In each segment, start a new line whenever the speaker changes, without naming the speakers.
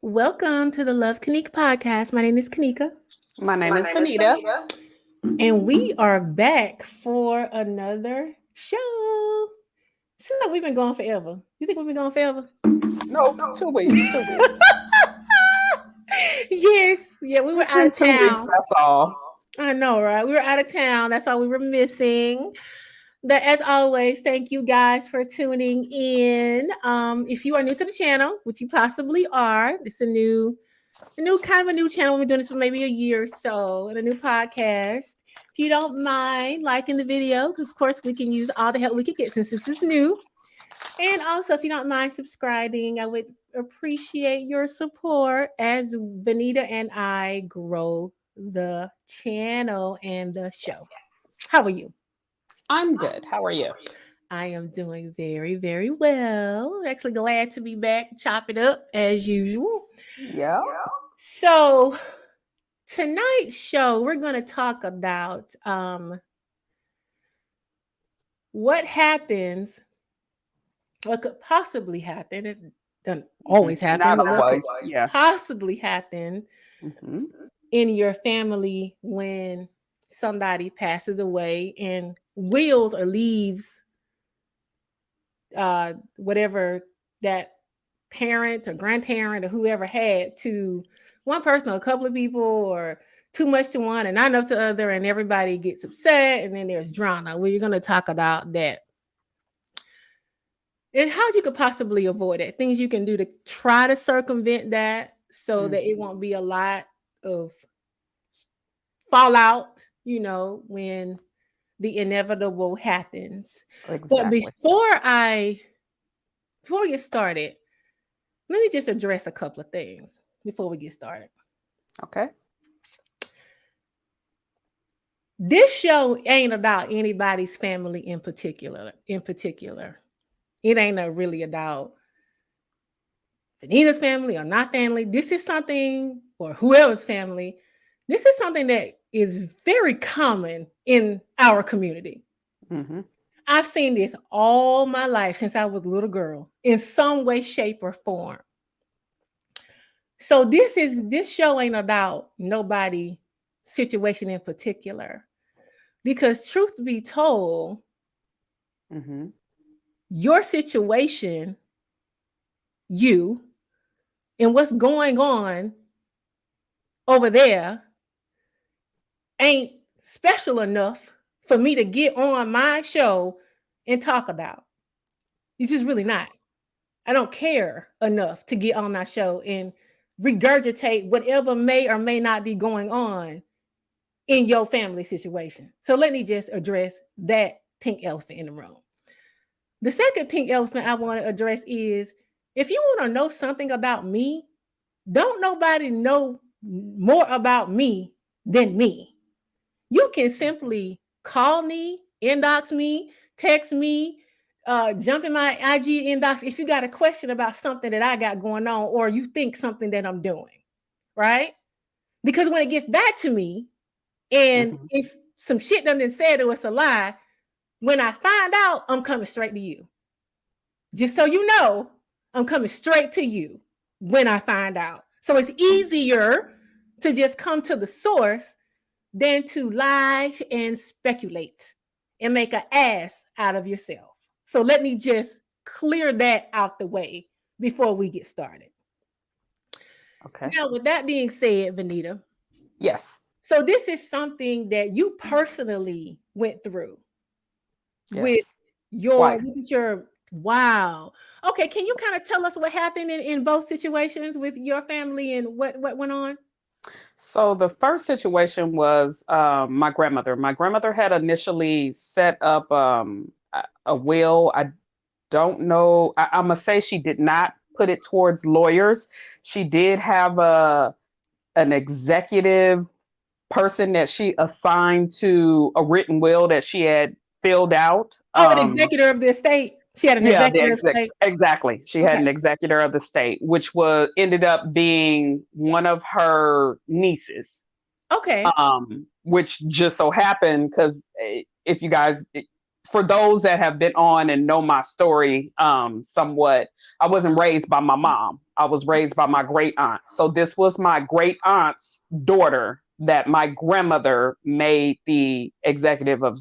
Welcome to the Love Kanika podcast. My name is Kanika.
My name is Vanita.
And we are back for another show. Seems like we've been going forever. You think we've been going forever?
No, 2 weeks. 2 weeks.
Yes. Yeah, we were
It's
out
been
of
2
town.
weeks, that's all.
I know, right? We were out of town. That's all we were missing. But as always, thank you guys for tuning in. If you are new to the channel, which you possibly are, it's a new kind of a new channel. We've been doing this for maybe a year or so, and a new podcast. If you don't mind liking the video, because of course we can use all the help we can get since this is new. And also, if you don't mind subscribing, I would appreciate your support as Vanita and I grow the channel and the show. How are you?
I'm good. How are you?
I am doing very, very well. Actually, glad to be back, chop it up as usual.
Yeah.
So, tonight's show, we're going to talk about what happens, what could possibly happen. It doesn't always happen,
Not
but what
always.
could
Yeah.
possibly happen
hmm
in your family when somebody passes away and wills or leaves whatever that parent or grandparent or whoever had to one person or a couple of people, or too much to one and not enough to the other, and everybody gets upset, and then there's drama. We're going to talk about that and how you could possibly avoid it, things you can do to try to circumvent that so that it won't be a lot of fallout, when the inevitable happens. But
Exactly.
before we get started, let me just address a couple of things before we get started.
Okay.
This show ain't about anybody's family in particular. It ain't really about Vanita's family or not family, this is something, or whoever's family, this is something that is very common in our community.
Mm-hmm.
I've seen this all my life since I was a little girl in some way, shape, or form. So this show ain't about nobody situation in particular. Because truth be told,
Mm-hmm.
your situation, you, and what's going on over there ain't special enough for me to get on my show and talk about. It's just really not. I don't care enough to get on my show and regurgitate whatever may or may not be going on in your family situation. So let me just address that pink elephant in the room. The second pink elephant I want to address is, if you want to know something about me, don't nobody know more about me than me. You can simply call me, inbox me, text me, jump in my IG inbox if you got a question about something that I got going on or you think something that I'm doing, right? Because when it gets back to me and
Mm-hmm.
it's some shit done been said or it's a lie, when I find out, I'm coming straight to you. Just so you know, I'm coming straight to you when I find out. So it's easier to just come to the source than to lie and speculate and make an ass out of yourself. So let me just clear that out the way before we get started.
Okay.
Now, with that being said, Vanita,
Yes.
so this is something that you personally went through with
Yes. Twice.
your wow. Okay, can you kind of tell us what happened in both situations with your family and what went on?
So the first situation was my grandmother. My grandmother had initially set up a will. I don't know. I'm gonna say she did not put it towards lawyers. She did have an executive person that she assigned to a written will that she had filled out.
Oh, an executor of the estate. She had an
Yeah, the
executor of the estate.
exactly. She had
Okay.
an executor of the state, which was ended up being one of her nieces.
Okay.
Which just so happened because if you guys, for those that have been on and know my story, somewhat, I wasn't raised by my mom. I was raised by my great aunt. So this was my great aunt's daughter that my grandmother made the executive of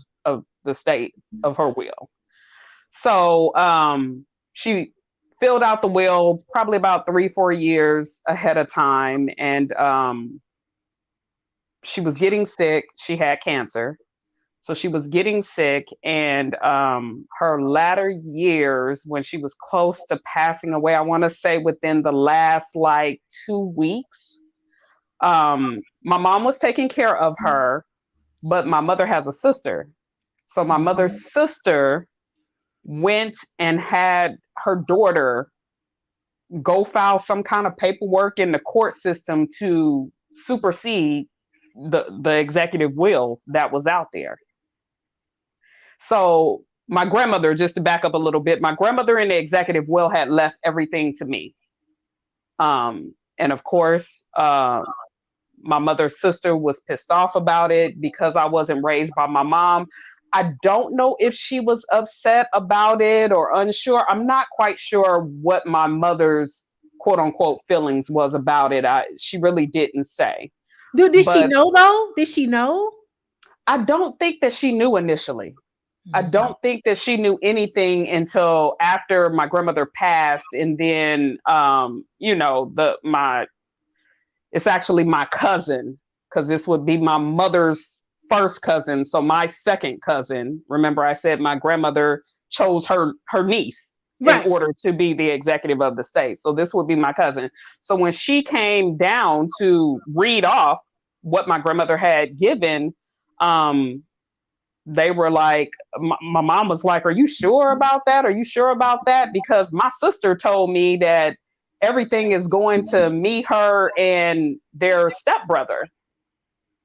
the state of her will. So she filled out the will probably about 3 4 years ahead of time, and she was getting sick. She had cancer. So she was getting sick, and her latter years, when she was close to passing away, I want to say within the last like 2 weeks, my mom was taking care of her, but my mother has a sister. So my mother's sister went and had her daughter go file some kind of paperwork in the court system to supersede the executive will that was out there. So my grandmother, just to back up a little bit, my grandmother in the executive will had left everything to me. And of course, my mother's sister was pissed off about it because I wasn't raised by my mom. I don't know if she was upset about it or unsure. I'm not quite sure what my mother's quote unquote feelings was about it. She really didn't say.
Did she
But
know though? Did she know?
I don't think that she knew initially. I
Mhm.
don't think that she knew anything until after my grandmother passed, and then the my it's actually my cousin, because this would be my mother's first cousin. So my second cousin, remember I said my grandmother chose her niece in
Right.
order to be the executive of the state. So this would be my cousin. So when she came down to read off what my grandmother had given, um, they were like, my mom was like, "Are you sure about that? Are you sure about that?" Because my sister told me that everything is going to me, her, and their stepbrother.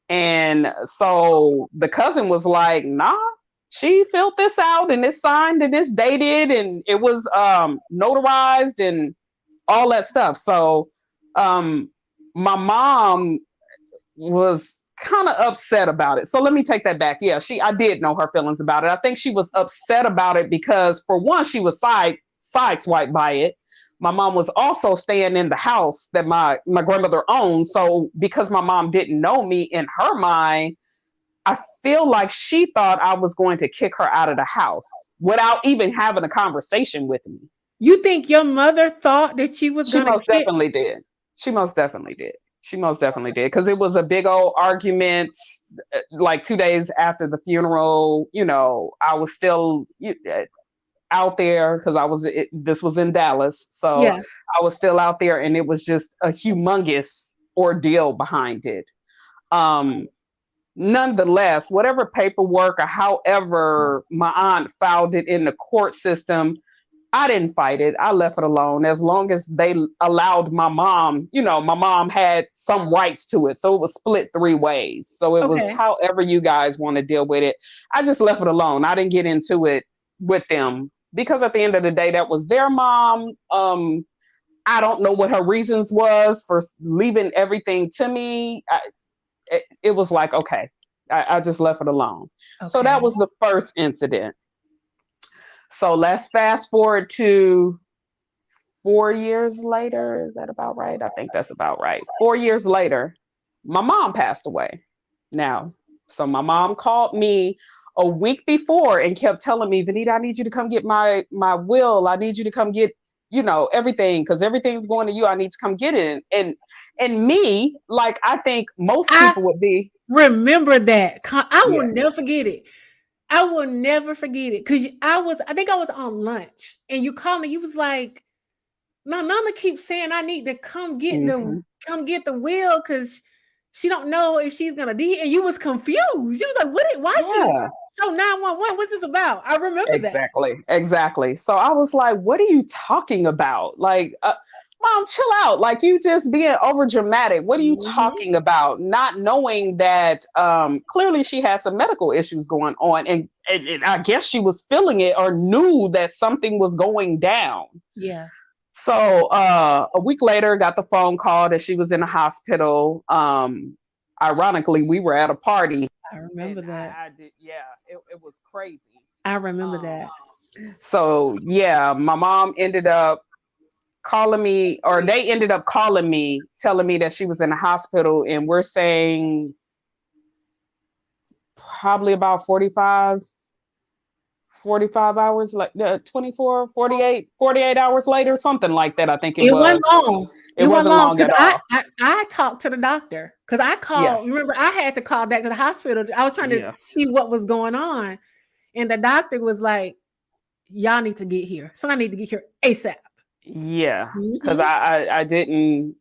And so the cousin was like, "Nah, she filled this out and it's signed and it's dated and it was notarized and all that stuff. So um, my mom was kind of upset about it. So let me take that back. Yeah, I did know her feelings about it. I think she was upset about it because for one, she was sideswiped by it. My mom was also staying in the house that my grandmother owned. So because my mom didn't know me, in her mind, I feel like she thought I was going to kick her out of the house without even having a conversation with me.
You think your mother thought that she was
She
gonna
most
get
definitely did. She most definitely did. She most definitely did because it was a big old argument. Like 2 days after the funeral, I was still out there because this was in Dallas, so
yeah.
I was still out there, and it was just a humongous ordeal behind it. Um, Nonetheless, whatever paperwork or however my aunt filed it in the court system, I didn't fight it. I left it alone as long as they allowed my mom, my mom had some rights to it. So it was split three ways. So it was
Okay.
however you guys want to deal with it. I just left it alone. I didn't get into it with them because at the end of the day, that was their mom. I don't know what her reasons was for leaving everything to me. It was like, okay, I just left it alone. So that
Okay.
was the first incident. So let's fast forward to 4 years later. Is that about right? I think that's about right. 4 years later, my mom passed away. Now, so my mom called me a week before and kept telling me, Vanita, I need you to come get my will. I need you to come get, everything because everything's going to you. I need to come get it. And me, like I think most
I
people would be,
remember that. I will
yeah,
never forget it. I will never forget it because I think I was on lunch and you called me. You was like, "My Nana keeps saying I need to
hmm,
come get the will because she don't know if she's gonna be." And you was confused. You was like, "What? Why she?"
yeah.
So 911. What's this about? I remember that.
Exactly. So I was like, what are you talking about? Like, mom, chill out. Like, you just being over dramatic. What are you
Mhm.
talking about? Not knowing that clearly she had some medical issues going on. And I guess she was feeling it or knew that something was going down.
Yeah,
So a week later, got the phone call that she was in a hospital. Ironically, we were at a party
I
and
remember that.
I did, yeah, it was crazy.
I remember
Um,
that.
so yeah, my mom ended up calling me, or they ended up calling me, telling me that she was in the hospital, and we're saying probably about 45 hours, like 24, 48 hours later, something like that. I think it
It wasn't
was.
long.
It
It wasn't
wasn't
long
long
because
at all.
I talked to the doctor because I called.
Yes.
Remember, I had to call back to the hospital. I was trying to
Yeah.
see what was going on, and the doctor was like, "Y'all need to get here. So I need to get here ASAP."
Yeah. Because
Hmm.
I didn't.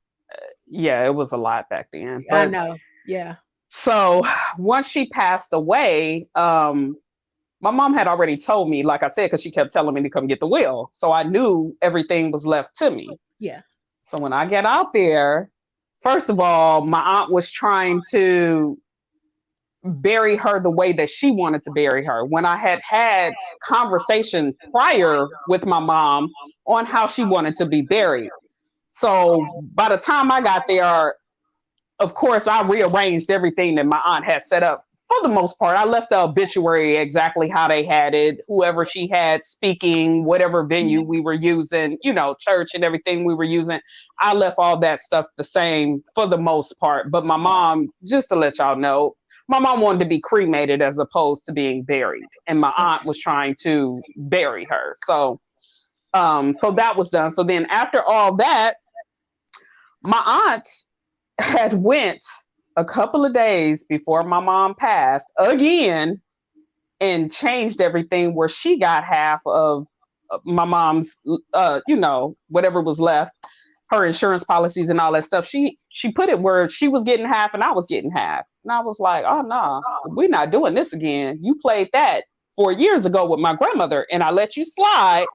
Yeah, it was a lot back then.
I
But
know. Yeah.
so once she passed away, my mom had already told me, like I said, because she kept telling me to come get the will. So I knew everything was left to me.
Yeah.
So when I get out there, first of all, my aunt was trying to bury her the way that she wanted to bury her. When I had conversation prior with my mom on how she wanted to be buried. So by the time I got there, of course, I rearranged everything that my aunt had set up. For the most part, I left the obituary exactly how they had it. Whoever she had speaking, whatever venue we were using, church and everything we were using, I left all that stuff the same for the most part. But my mom, just to let y'all know, my mom wanted to be cremated as opposed to being buried, and my aunt was trying to bury her. So that was done. So then after all that, my aunt had went a couple of days before my mom passed again and changed everything where she got half of my mom's whatever was left, her insurance policies and all that stuff. She put it where she was getting half and I was getting half, and I was like, oh no, we're not doing this again. You played that 4 years ago with my grandmother and I let you slide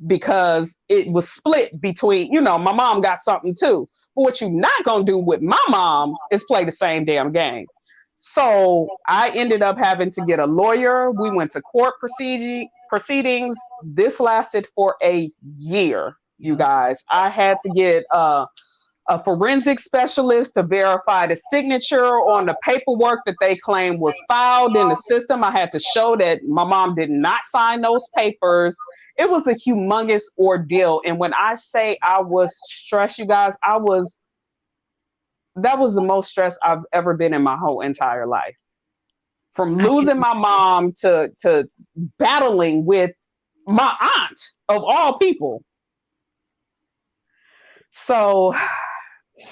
because it was split between, my mom got something too. But what you're not going to do with my mom is play the same damn game. So I ended up having to get a lawyer. We went to court proceedings. This lasted for a year. you
Yeah.
guys. I had to get a forensic specialist to verify the signature on the paperwork that they claim was filed in the system. I had to show that my mom did not sign those papers. It was a humongous ordeal. And when I say I was stressed, you guys, that was the most stressed I've ever been in my whole entire life. From
I can.
losing my mom to battling with my aunt of all people. So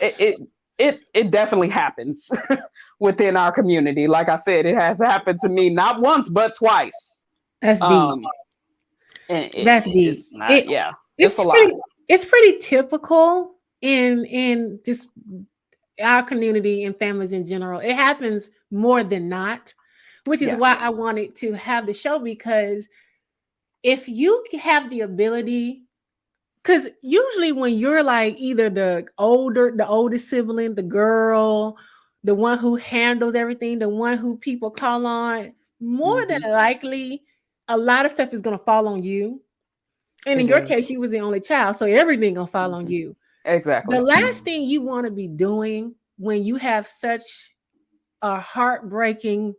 it it it definitely happens within our community. Like I said, it has happened to me not once but twice.
That's deep.
Um, and
That's deep.
it's not. Yeah, it's a
It's
lot.
pretty typical in just our community and families in general. It happens more than not, which is why
Yes.
I wanted to have the show, because if you have the ability, because usually when you're like either the oldest sibling, the girl, the one who handles everything, the one who people call on, more than
Hmm.
likely a lot of stuff is going to fall on you. And in
It
your case,
is.
you was the only child, so everything gonna fall on
Hmm.
you. The
Exactly.
last thing you want to be doing when you have such a heartbreaking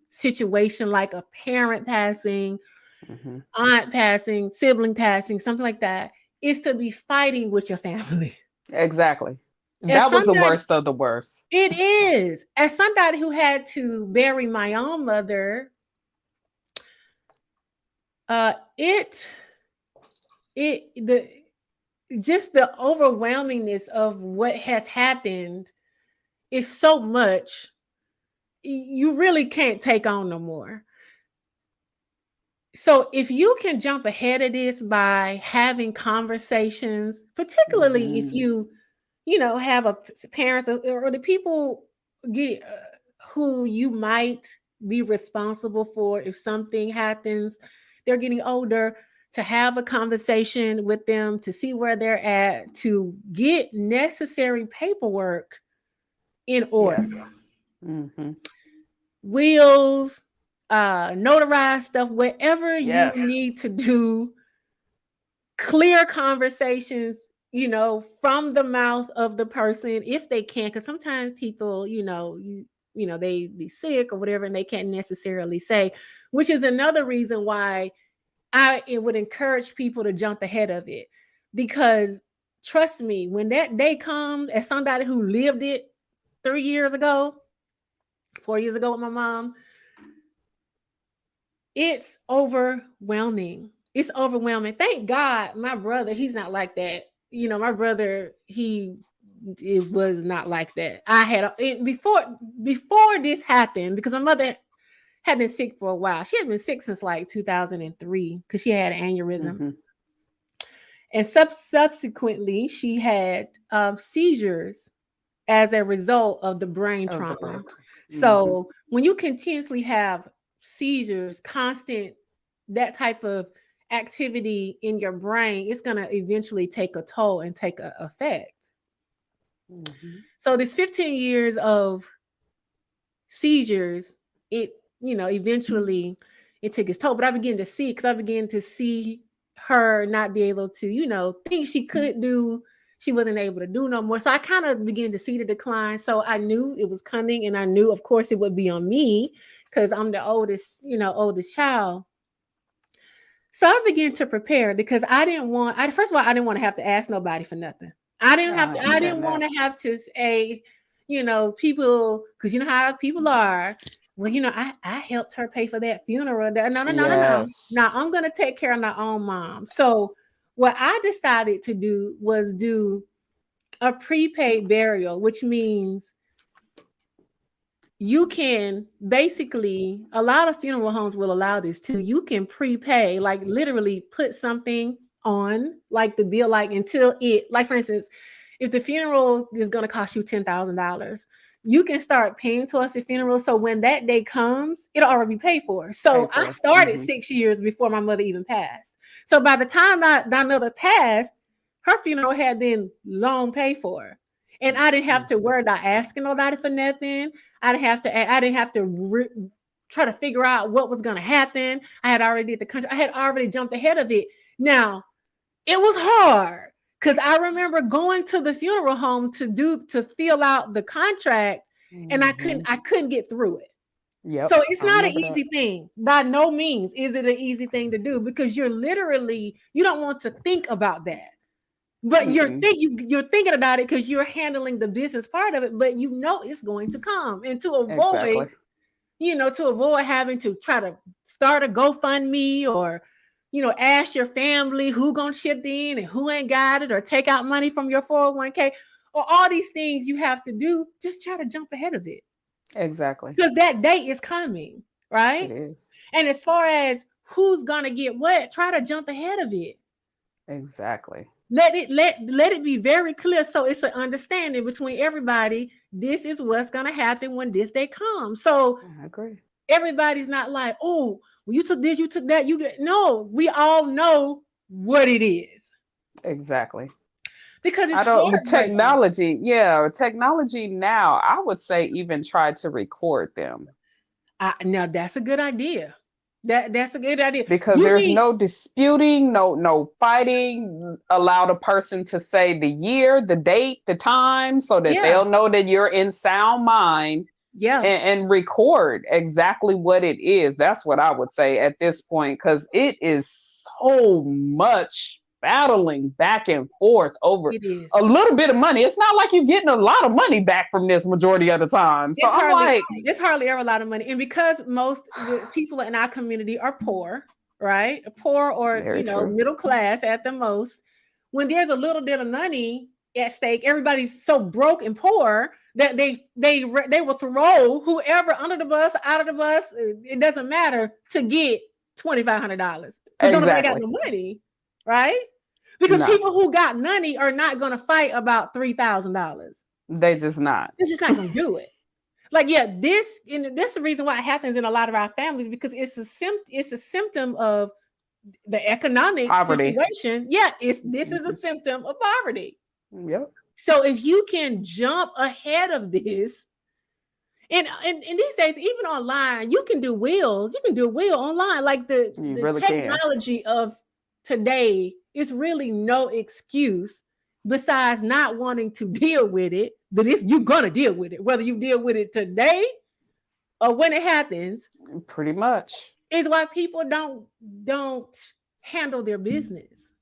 situation like a parent passing,
Hmm.
aunt passing, sibling passing, something like that, is to be fighting with your family.
Exactly.
As
That was the
somebody,
worst of the worst.
it is. As somebody who had to bury my own mother, uh, it the just the overwhelmingness of what has happened is so much, you really can't take on no more. So if you can jump ahead of this by having conversations, particularly if
Hmm.
you have a parents or the people get who you might be responsible for if something happens, they're getting older, to have a conversation with them to see where they're at, to get necessary paperwork in order.
Yes. Hmm.
Wills, notarize stuff, whatever you need
Yes.
to do, clear conversations, from the mouth of the person if they can, because sometimes people, they be sick or whatever, and they can't necessarily say, which is another reason why it would encourage people to jump ahead of it. Because trust me, when that day comes, as somebody who lived it 3 years ago, 4 years ago with my mom, it's overwhelming. It's overwhelming. Thank God my brother, he's not like that. My brother, it was not like that. Before this happened, because my mother had been sick for a while. She had been sick since like 2003 because she had an aneurysm.
Hmm.
And subsequently, she had seizures as a result of the brain
Of the
trauma.
brain. Hmm.
So when you continuously have seizures, constant, that type of activity in your brain, it's going to eventually take a toll and take a effect.
Hmm.
So this 15 years of seizures, it, eventually it took its toll. But I began to see her not be able to, things she could do, she wasn't able to do no more. So I kind of began to see the decline. So I knew it was coming, and I knew, of course, it would be on me because I'm the oldest child. So I began to prepare because first of all, I didn't want to have to ask nobody for nothing.
I
I didn't
understand
want
that.
to have to say, people, because you know how people are. Well, I helped her pay for that funeral. No, no, no, no, no, no. Now I'm
Yes.
going to take care of my own mom. So what I decided to do was do a prepaid burial, which means you can basically, a lot of funeral homes will allow this too. You can prepay, like literally put something on like the bill, like until like for instance, if the funeral is going to cost you $10,000, you can start paying towards the funeral. So when that day comes, it'll already be paid for.
Pay
So I
for.
started
Hmm.
6 years before my mother even passed. So by the time my mother passed, her funeral had been long paid for. And I didn't have to
Hmm.
worry about asking nobody for nothing. I didn't have to try to figure out what was going to happen. I had already did the country. I had already jumped ahead of it. Now, It was hard because I remember going to the funeral home to fill out the contract, and
Hmm.
I couldn't get through it.
Yep,
So it's
I
not an
remember that.
easy thing. By no means is it an easy thing to do because you don't want to think about that. But
Mm-mm.
you're thinking about it because you're handling the business part of it, but you know it's going to come. And
Exactly.
to avoid having to try to start a GoFundMe or, ask your family who gonna chip in and who ain't got it or take out money from your 401k or all these things you have to do, just try to jump ahead of it
Exactly.
because that day is coming,
It
right?
is.
And as far as who's gonna get what, try to jump ahead of it.
Exactly.
Let it be very clear so it's an understanding between everybody. This is what's gonna happen when this day comes. So
I agree.
everybody's not like, oh, well, you took this, you took that, you get no, we all know what it is
Exactly.
because it's
I don't, with
heartbreaking.
technology, yeah, with technology now, I would say even try to record them
Now that's a good idea. That's a good idea.
because
You
there's
need,
no disputing, no fighting. Allow the person to say the year, the date, the time, so that
yeah,
they'll know that you're in sound mind
yeah,
and record exactly what it is. That's what I would say at this point because it is so much battling back and forth over
it is.
a little bit of money. It's not like you're getting a lot of money back from this majority of the time. So
It's
I'm
hardly
like,
it's hardly ever a lot of money. And because most the people in our community are poor, right? Poor or
very true.
middle class at the most, when there's a little bit of money at stake, everybody's so broke and poor that they will throw whoever under the bus, out of the bus, it doesn't matter to get $2,500 because don't nobody got
Exactly.
no money, right? Because
No,
people who got money are not going to fight about $3,000.
they just not.
They're just not going to do it. Like, yeah, this is the reason why it happens in a lot of our families because it's a symptom of the economic
Poverty.
situation. Yeah, this is a
Hmm.
symptom of poverty.
Yep.
So if you can jump ahead of this, and these days, even online, you can do wills. You can do a will online. Like
You
the
really can.
technology of today is really no excuse besides not wanting to deal with it. But it's you're gonna deal with it, whether you deal with it today or when it happens.
Pretty much.
Is why people don't handle their business.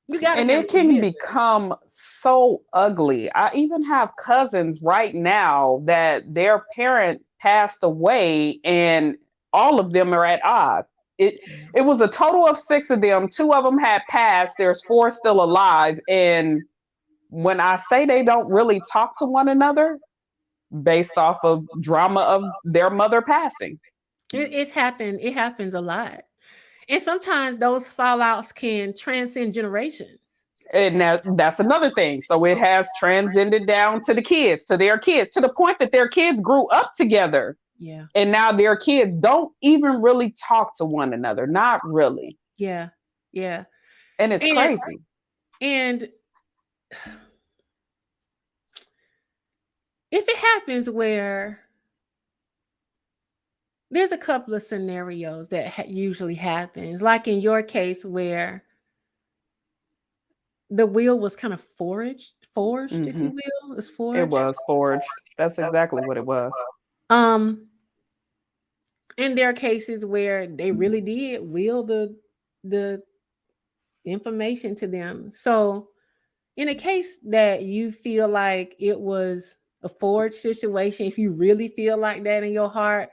You got to
And it
handle your
can
business.
become so ugly. I even have cousins right now that their parent passed away and all of them are at odds. It was a total of 6 of them. 2 of them had passed. There's 4 still alive. And when I say they don't really talk to one another based off of drama of their mother passing.
It's happened. It happens a lot, and sometimes those fallouts can transcend generations.
And now that's another thing. So it has transcended down to the kids, to their kids, to the point that their kids grew up together.
Yeah,
And now their kids don't even really talk to one another. Not really.
yeah, yeah.
And it's
And
crazy.
and if it happens where there's a couple of scenarios that usually happens, like in your case where the will was kind of forged, if you
Hmm.
will, it's
It
forged.
was forged. That's exactly what it was.
Um, and there are cases where they really did will the information to them. So, in a case that you feel like it was a forged situation, if you really feel like that in your heart,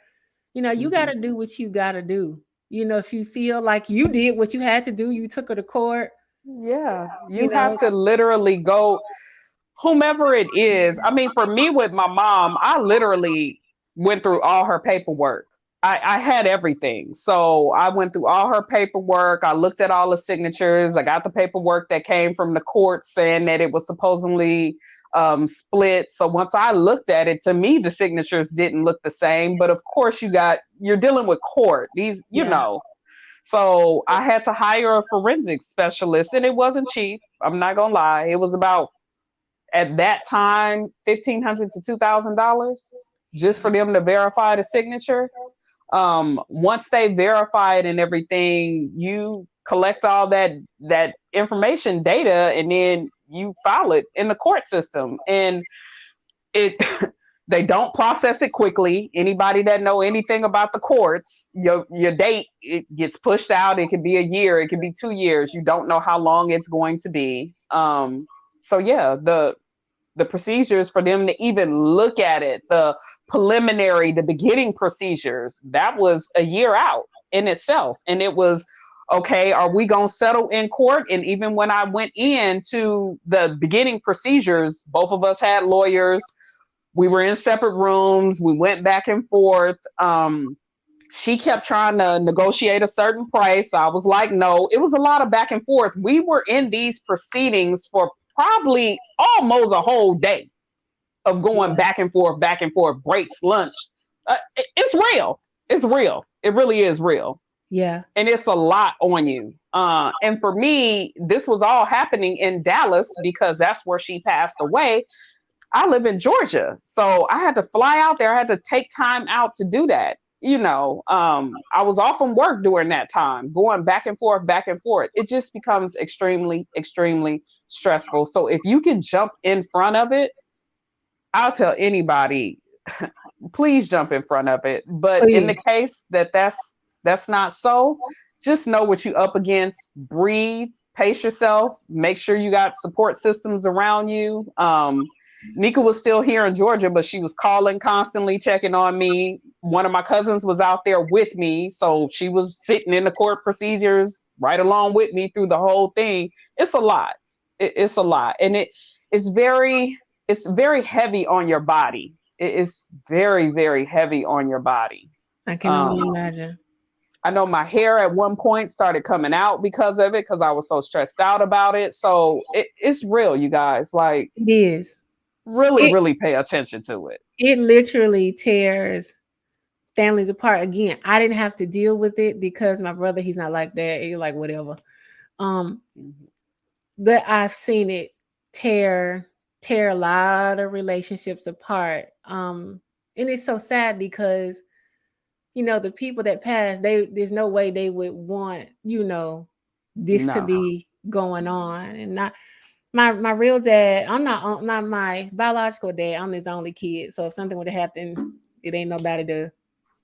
you got
Hmm.
to do what you got to do. If you feel like you did what you had to do, you took her to court,
Yeah.
you
You
know.
have to literally go, whomever it is. I mean, for me with my mom, I literally went through all her paperwork. I had everything. So I went through all her paperwork. I looked at all the signatures. I got the paperwork that came from the court saying that it was supposedly split. So once I looked at it, to me, the signatures didn't look the same. But of course, you're dealing with court. These,
Yeah.
So I had to hire a forensic specialist, and it wasn't cheap. I'm not gonna lie. It was about at that time $1,500 to $2,000 just
Yeah.
for them to verify the signature. Once they verify it and everything, you collect all that information data, and then you file it in the court system. And it they don't process it quickly. Anybody that know anything about the courts, your date, it gets pushed out. It could be a year, it could be 2 years. You don't know how long it's going to be. So yeah, the procedures for them to even look at it, the preliminary, the beginning procedures, that was a year out in itself. And it was, okay, are we going to settle in court? And even when I went into the beginning procedures, both of us had lawyers. We were in separate rooms. We went back and forth. She kept trying to negotiate a certain price. I was like, no. It was a lot of back and forth. We were in these proceedings for probably almost a whole day of going back and forth, breaks, lunch. It's real. It's real. It really is real.
Yeah.
And it's a lot on you. And for me, this was all happening in Dallas because that's where she passed away. I live in Georgia, so I had to fly out there. I had to take time out to do that. I was off from work during that time, going back and forth, back and forth. It just becomes extremely, extremely stressful. So if you can jump in front of it, I'll tell anybody, please jump in front of it. But in the case that's not so, just know what you're up against. Breathe, pace yourself, make sure you got support systems around you. Nika was still here in Georgia, but she was calling constantly, checking on me. One of my cousins was out there with me, so she was sitting in the court procedures right along with me through the whole thing. It's a lot. It's a lot, and it's very heavy on your body. It is very, very heavy on your body.
I can only imagine.
I know my hair at one point started coming out because of it, because I was so stressed out about it. So it's real, you guys. Like,
it is.
Really pay attention to it.
It literally tears families apart. Again, I didn't have to deal with it because my brother, he's not like that. He's like, whatever. But I've seen it tear a lot of relationships apart. And it's so sad because, the people that passed, there's no way they would want, this to be going on. And not my real dad, I'm not my biological dad, I'm his only kid. So if something would have happened, it ain't nobody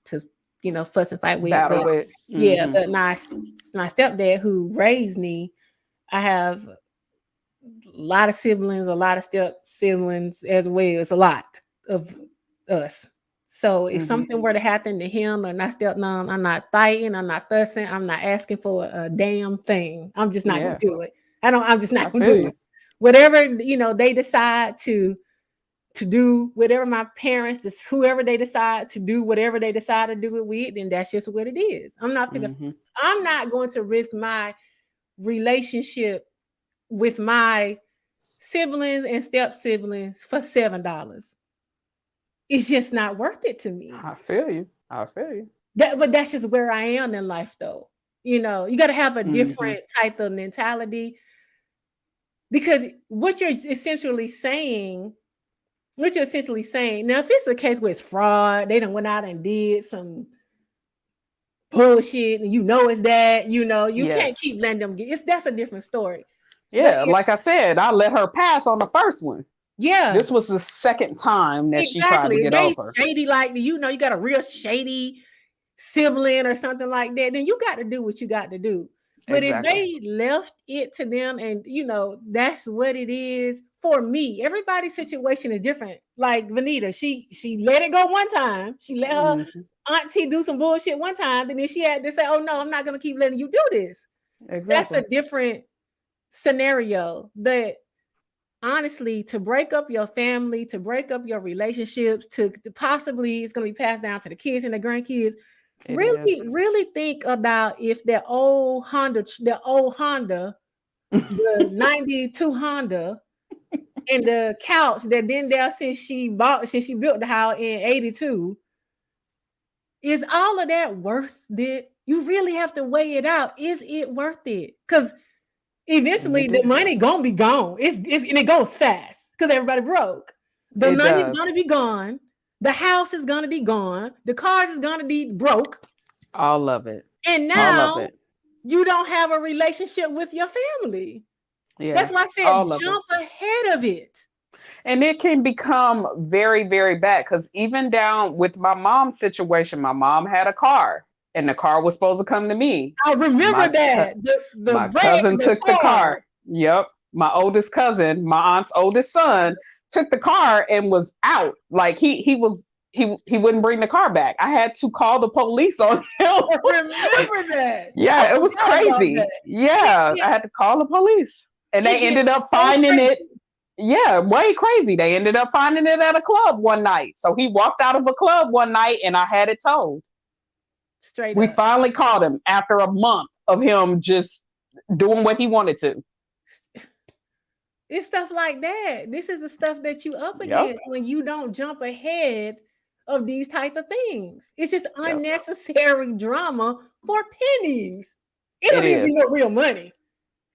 to fuss and fight with.
Battle with.
Yeah, but my stepdad who raised me, I have a lot of siblings, a lot of step siblings as well. It's a lot of us. So if something were to happen to him or my stepmom, I'm not fighting, I'm not fussing, I'm not asking for a damn thing. I'm just not gonna do it. I'm just not gonna do it. Whatever, they decide to do, whatever my parents, whoever they decide to do, whatever they decide to do it with, then that's just what it is. I'm not going to risk my relationship with my siblings and step siblings for $7. It's just not worth it to me.
I feel you.
But that's just where I am in life, though. You got to have a different type of mentality, because what you're essentially saying, now, if it's a case where it's fraud, they done went out and did some bullshit, and it's that, you can't keep letting them that's a different story.
Yeah, like I said, I let her pass on the first one.
Yeah.
This was the second time that she tried to get over.
Shady, like, you got a real shady sibling or something like that, then you got to do what you got to do. But if they left it to them and, that's what it is, for me, everybody's situation is different. Like Vanita, she let it go one time. She let her auntie do some bullshit one time, and then she had to say, oh, no, I'm not going to keep letting you do this. That's a different scenario. That honestly, to break up your family, to break up your relationships, to possibly it's going to be passed down to the kids and the grandkids. Really think about if that old Honda, the 92 Honda, and the couch that been there since she built the house in 82, is all of that worth it? You really have to weigh it out. Is it worth it? Because eventually the money gonna be gone. And it goes fast because everybody broke. The money's gonna be gone. The house is gonna be gone. The cars is gonna be broke.
All of it.
And now you don't have a relationship with your family.
Yeah,
That's why I said
all of it.
jump ahead of it.
And it can become very, very bad because even down with my mom's situation, my mom had a car and the car was supposed to come to me.
I remember
My
that the
my
red
cousin
the
took the
car.
car. Yep. My oldest cousin, my aunt's oldest son, took the car and was out. Like he wouldn't bring the car back. I had to call the police on him.
I remember that. I
Yeah, it was
forgot about
crazy.
that.
Yeah, I
It,
had to call the police. And
it
they
gets
ended up
so
finding it.
crazy.
Yeah, way crazy. They ended up finding it at a club one night. So he walked out of a club one night and I had it towed.
Straight
We
up.
finally caught him after a month of him just doing what he wanted to.
It's stuff like that. This is the stuff that you up
Yep.
against when you don't jump ahead of these type of things. It's just
Yep.
unnecessary drama for pennies. It
It
don't even be
is.
no real money.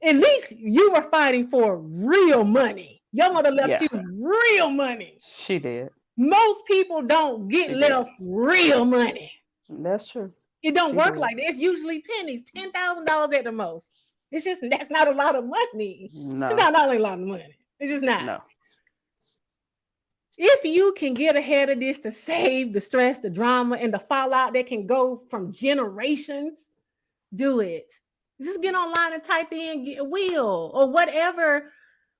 At least you were fighting for real money. Your mother left
Yeah.
you real money.
She did.
Most people don't get
She did.
left real money.
That's true.
It don't
She
work
did.
like that. It's usually pennies, $10,000 at the most. It's just that's not a lot of money. It's
No.
not a lot of money. It's just not.
No.
If you can get ahead of this to save the stress, the drama, and the fallout that can go from generations, do it. Just get online and type in will or whatever.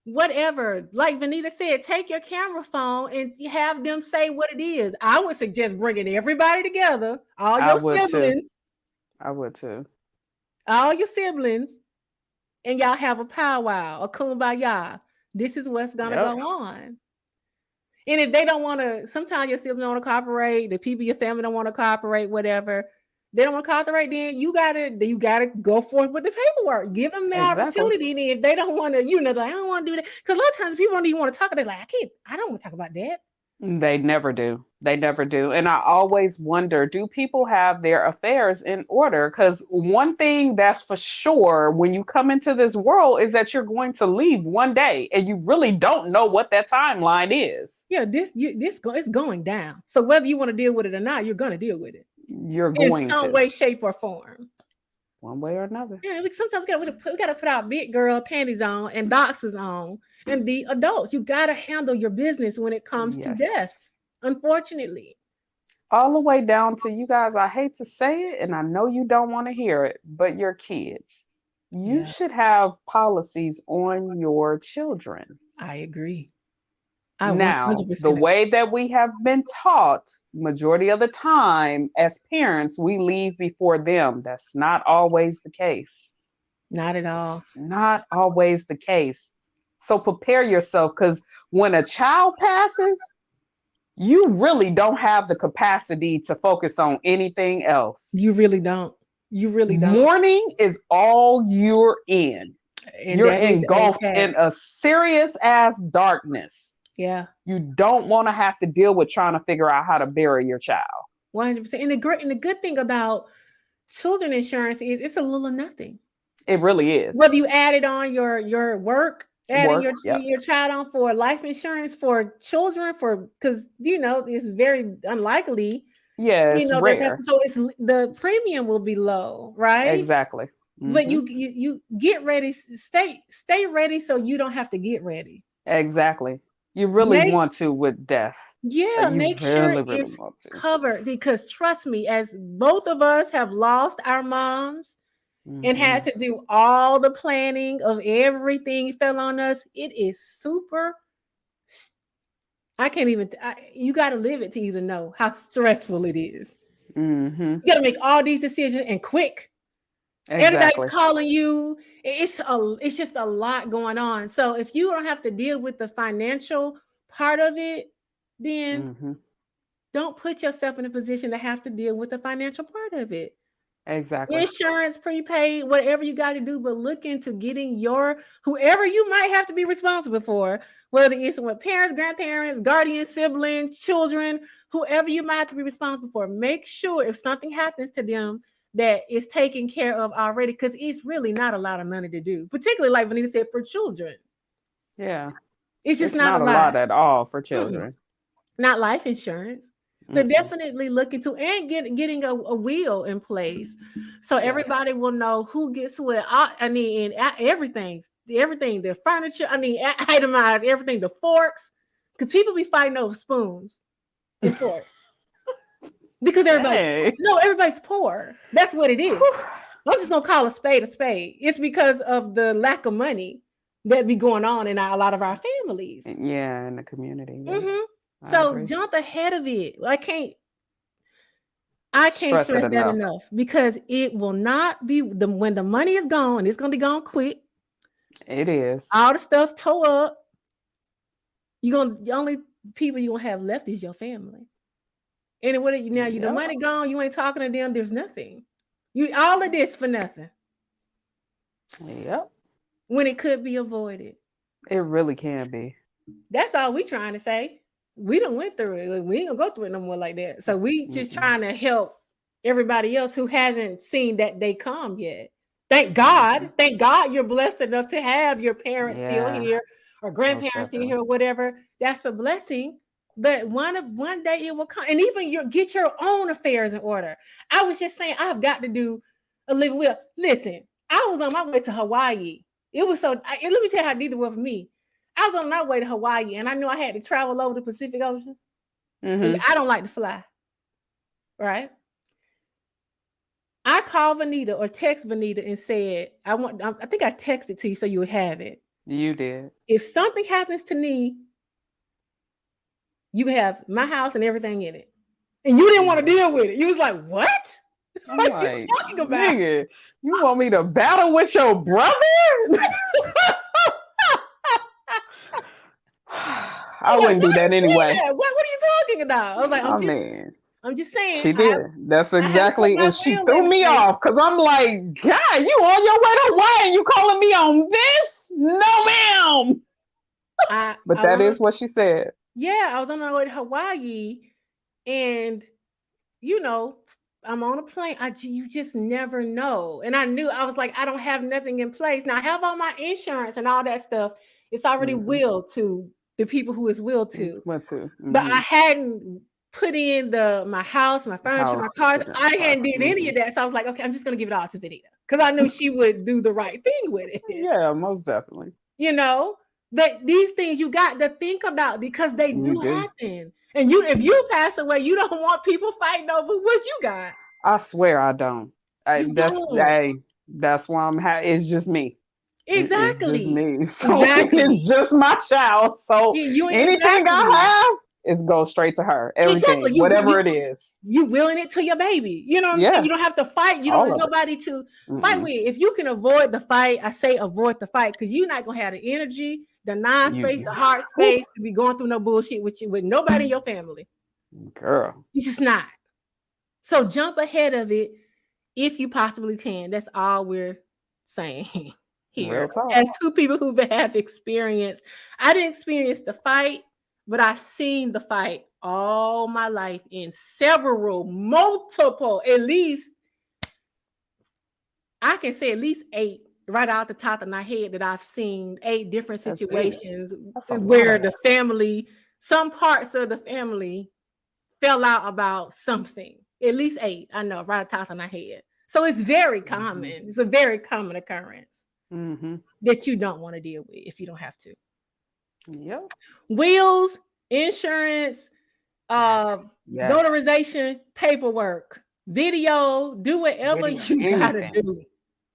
Whatever, like Vanita said, take your camera phone and have them say what it is. I would suggest bringing everybody together,
I would too. I would too.
all your siblings, and y'all have a powwow, a kumbaya. This is what's gonna
Yep.
go on. And if they don't want to, sometimes your siblings don't want to cooperate, the people, your family don't want to cooperate, whatever. They don't want to cooperate, then you gotta go forth with the paperwork. Give them the
Exactly.
opportunity. And if they don't want to, like, I don't want to do that. Because a lot of times people don't even want to talk. They're like, I don't want to talk about that.
They never do. They never do. And I always wonder, do people have their affairs in order? Because one thing that's for sure when you come into this world is that you're going to leave one day and you really don't know what that timeline is.
Yeah, it's going down. So whether you want to deal with it or not, you're gonna deal with it
You're
in
going
some
to,
way, shape, or form.
one way or another.
Yeah, sometimes we gotta put our big girl panties on and boxes on, and the adults. You gotta handle your business when it comes to
Yes.
death. Unfortunately,
All the way down to you guys, I hate to say it, and I know you don't want to hear it, but your kids. You
yeah,
should have policies on your children.
I agree. I
Now, the
100% agree.
way that we have been taught, majority of the time as parents, we leave before them. That's not always the case.
Not at all.
It's not always the case. So prepare yourself because when a child passes, you really don't have the capacity to focus on anything else.
You really don't. You really don't.
Mourning is all you're in.
And
You're
that is a
engulfed in
fact.
a serious ass darkness.
Yeah.
You don't want to have to deal with trying to figure out how to bury your child.
100%. And the good thing about children insurance is it's a little of nothing.
It really is.
Whether you added on your work, adding
Work.
your
Yep.
your child on for life insurance for children for because it's very unlikely
Yeah, it's
that that's
rare.
so it's the premium will be low, right?
Exactly.
But
Hmm.
you get ready, stay ready so you don't have to get ready.
Exactly. You really
Make
want to with death.
Yeah,
You
make sure
really, really
it's
want to.
covered because trust me, as both of us have lost our moms and
Hmm.
had to do all the planning of everything fell on us, it is super. I can't even. You got to live it to even know how stressful it is.
Hmm.
You got to make all these decisions and quick. Everybody's
Exactly.
calling you. It's just a lot going on. So if you don't have to deal with the financial part of it, then
Hmm.
don't put yourself in a position to have to deal with the financial part of it.
Exactly.
Insurance, prepaid, whatever you got to do, but look into getting your whoever you might have to be responsible for, whether it's with parents, grandparents, guardians, siblings, children, whoever you might have to be responsible for. Make sure if something happens to them that it's taken care of already, because it's really not a lot of money to do, particularly like Vanita said for children.
Yeah.
It's just
It's
not a
not a
lot.
lot at all for
Mm-mm.
children.
Not life insurance. to
Mm-mm.
definitely look into and getting a wheel in place, so everybody will
Yes.
know who gets what. I mean, and everything, the furniture. I mean, itemize everything, the forks, because people be fighting over spoons and forks because
Dang.
everybody's poor. That's what it is. I'm just gonna call a spade a spade. It's because of the lack of money that be going on in a lot of our families.
Yeah, in the community. Yep.
Hmm.
I
So
agree.
jump ahead of it. I can't
Stress
stress
it
that
enough.
enough because it will not be when the money is gone, it's gonna be gone quick.
It is.
All the stuff tore up. The only people you gonna have left is your family. And what now you the
Yep.
money gone, you ain't talking to them, there's nothing. You all of this for nothing
Yep.
when it could be avoided.
It really can be.
That's all we trying to say. We don't went through it. We ain't gonna go through it no more like that. So we just
Mm-mm.
trying to help everybody else who hasn't seen that day come yet. Thank
Hmm.
God. Thank God you're blessed enough to have your parents still
Yeah,
here or
most
grandparents still
definitely.
here or whatever. That's a blessing. But one day it will come. And even you get your own affairs in order. I was just saying I've got to do a living will. Listen, I was on my way to Hawaii. It was let me tell you how deep it was for me. I was on my way to Hawaii and I knew I had to travel over the Pacific Ocean. And
Hmm.
I don't like to fly, right? I called Vanita or text Vanita and said, I think I texted to you so you would have it.
You did.
If something happens to me, you can have my house and everything in it. And you didn't want to
Yeah.
deal with it. You was like, what?
I'm
What are you
like,
talking about?
nigga, you want me to battle with your brother?
I
I
was like,
wouldn't
why
do
are
that
you saying
anyway.
that? What are you talking about? I was like,
I mean,
I'm just saying,
she did. That's
I haven't put
exactly,
my
and she
will
threw
in
me
place.
off because I'm like, God, you on your way to Hawaii and you calling me on this? No, ma'am. But
I was
that
on
is what she said.
I was on my way to Hawaii and you know, I'm on a plane. You just never know. And I knew I was like, I don't have nothing in place. Now I have all my insurance and all that stuff. It's already
Hmm.
willed to the people who is willed
It's
to.
what to.
But I
Hmm.
hadn't put in my house, my furniture, my
House,
cars.
put it in the
I
car.
hadn't did any
Hmm.
of that. So I was like, okay, I'm just gonna give it all to Vanita. Because I knew she would do the right thing with it.
Yeah, most definitely.
You know, that these things you got to think about because they
You
do
do.
happen. And if you pass away, you don't want people fighting over what you got.
I swear I don't.
You
That's
don't.
hey, that's why I'm. It's just me. It's just
Exactly.
me. So
Exactly.
it's just my child. So
You
anything
exactly.
I have is go straight to her.
Exactly.
Everything, whatever it is.
You willing it to your baby. You know what I'm saying?
Yeah,
You don't have to fight. You don't.
all
There's
of it.
nobody to fight
Mm-mm.
with. If you can avoid the fight, I say avoid the fight because you're not gonna have the energy, the mind space,
You,
the heart
whew,
space to be going through no bullshit with nobody in your family.
girl,
You just not. So jump ahead of it if you possibly can. That's all we're saying
real
here.
talk.
As two people who have experience, I didn't experience the fight, but I've seen the fight all my life in multiple, at least I can say at least 8 right out the top of my head that I've seen 8 different
That's it.
situations
That's a lot
where
of
the family, some parts of the family fell out about something. At least 8, I know, right off the top of my head. So it's very
it. Hmm.
common. It's a very common occurrence
Hmm.
that you don't want to deal with if you don't have to.
Yep.
Wills, insurance,
Yes.
uh,
Yes.
notarization, paperwork, video, do whatever
Video.
you gotta
Anything
do.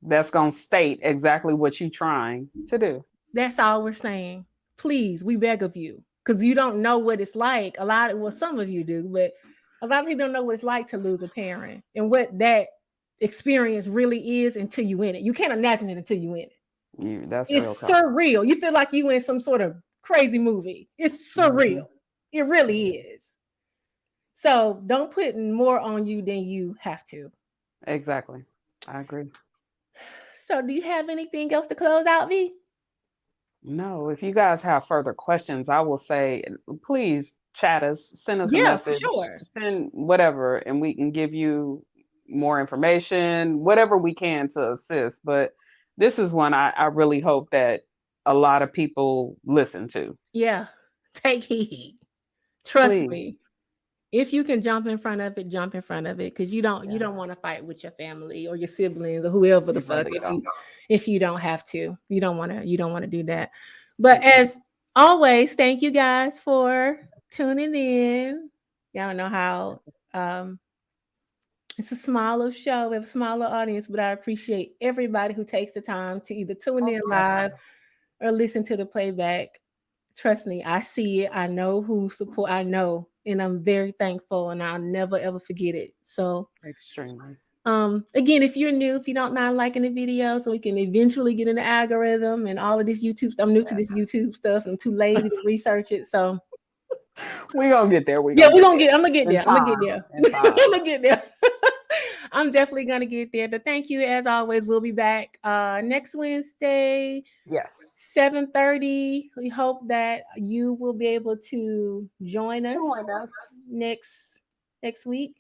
that's gonna state exactly what you're trying to do.
That's all we're saying. Please, we beg of you, because you don't know what it's like. Some of you do, but a lot of people don't know what it's like to lose a parent and what that experience really is until you in it. You can't imagine it until you in it.
That's real
It's
talk.
surreal. You feel like you in some sort of crazy movie. It's
Hmm.
surreal. It really is. So don't put more on you than you have to.
Exactly. I agree.
So do you have anything else to close out, V?
No, if you guys have further questions, I will say, please chat us, send us a
Yeah, for
message,
sure.
send whatever, and we can give you more information, whatever we can to assist. But this is one I really hope that a lot of people listen to.
Yeah. Take heed. Trust
Please.
me. if you can jump in front of it, jump in front of it, because you
Yeah,
don't want to fight with your family or your siblings or whoever the
you
fuck
really don't.
if you don't have to. You don't want to do that. But
Mm-mm.
as always, thank you guys for tuning in. Y'all don't know how it's a smaller show, we have a smaller audience, but I appreciate everybody who takes the time to either tune
Most
in live
definitely.
or listen to the playback. Trust me, I see it. I know who support. I know, and I'm very thankful, and I'll never ever forget it. So,
Extremely.
again, if you're new, if you don't mind liking the video, so we can eventually get in the algorithm and all of this YouTube stuff. I'm new to this
Yes.
YouTube stuff. I'm too lazy to research it. So,
We gonna get there. We
yeah,
gonna
we're
get
gonna
there.
get. I'm gonna get
In
there. I'm gonna get
time.
there.
In
I'm
time.
gonna get there. I'm definitely gonna get there. But thank you as always. We'll be back next Wednesday,
Yes.
7:30. We hope that you will be able to join us
Join us.
next next week.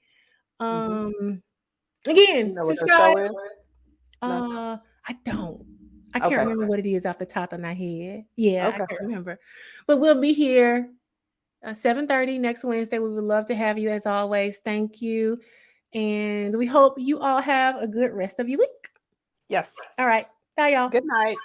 Hmm.
Um
You
again,
know what the
subscribe.
show is? No.
I don't. I can't
Okay.
remember what it is off the top of my head. Yeah, I
Okay.
can't remember. But we'll be here 7:30 next Wednesday. We would love to have you as always. Thank you. And we hope you all have a good rest of your week.
Yes.
All right. Bye, y'all.
Good night.